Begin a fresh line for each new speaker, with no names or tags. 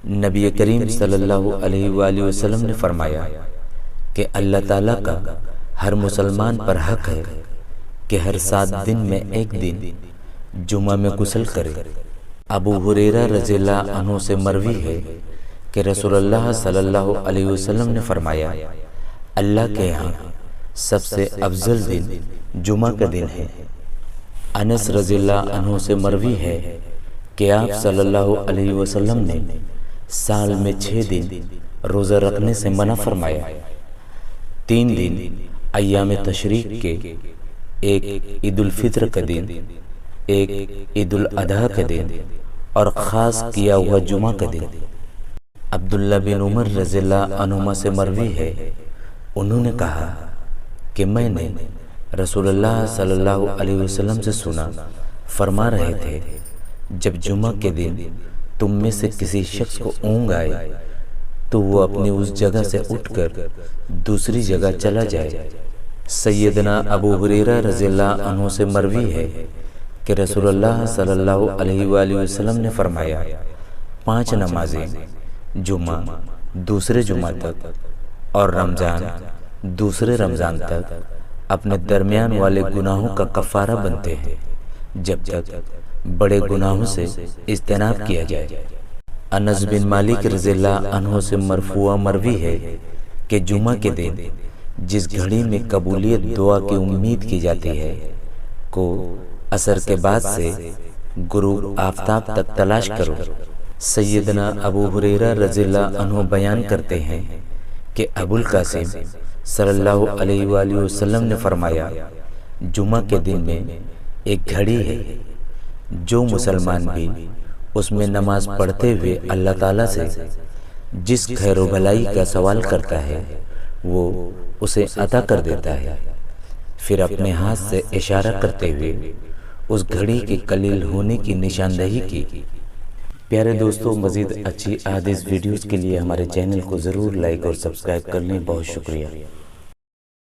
نبی کریم صلی اللہ علیہ وآلہ وسلم نے فرمایا کہ اللہ تعالیٰ کا ہر مسلمان پر حق ہے کہ ہر 7 دن میں ایک دن جمعہ میں غسل کرے۔ ابو ہریرہ رضی اللہ عنہ سے مروی ہے کہ رسول اللہ صلی اللہ علیہ وسلم نے فرمایا، اللہ کے ہاں سب سے افضل دن جمعہ کا دن ہے۔ انس رضی اللہ عنہ سے مروی ہے کہ آپ صلی اللہ علیہ وسلم نے سال میں 6 دن روزہ رکھنے سے منع فرمایا۔ 3 دن ایام تشریق کے، ایک عید الفطر کا دن، ایک عید الاضحیٰ کا دن اور خاص کیا ہوا جمعہ کا دن۔ عبداللہ بن عمر رضی اللہ عنہما سے مروی ہے، انہوں نے کہا کہ میں نے رسول اللہ صلی اللہ علیہ وسلم سے سنا، فرما رہے تھے، جب جمعہ کے دن تم میں سے کسی شخص کو اونگ آئے تو وہ اپنی اس جگہ سے اٹھ کر دوسری جگہ چلا جائے۔ سیدنا ابو ہریرہ رضی اللہ عنہ سے مروی ہے کہ رسول اللہ صلی اللہ علیہ وآلہ وسلم نے فرمایا، 5 نمازیں جمعہ دوسرے جمعہ تک اور رمضان دوسرے رمضان تک اپنے درمیان والے گناہوں کا کفارہ بنتے ہیں جب تک بڑے گناہوں سے اجتناب کیا جائے۔ انس بن مالک رضی اللہ عنہ سے مرفوع مروی ہے کہ جمعہ کے دن جس گھڑی میں قبولیت دعا کی امید کی جاتی ہے کو عصر کے بعد سے غروب آفتاب تک تلاش کرو۔ سیدنا ابو ہریرہ رضی اللہ عنہ بیان کرتے ہیں کہ ابو القاسم صلی اللہ علیہ وآلہ وسلم نے فرمایا، جمعہ کے دن میں ایک گھڑی ہے، جو مسلمان بھی اس میں نماز پڑھتے ہوئے اللہ تعالیٰ سے جس خیر و بھلائی کا سوال کرتا ہے وہ اسے عطا کر دیتا ہے۔ پھر اپنے ہاتھ سے اشارہ کرتے ہوئے اس گھڑی کے قلیل ہونے کی نشاندہی کی۔ پیارے دوستو، مزید اچھی احادیث ویڈیوز کے لیے ہمارے چینل کو ضرور لائک اور سبسکرائب کر لیں۔ بہت شکریہ۔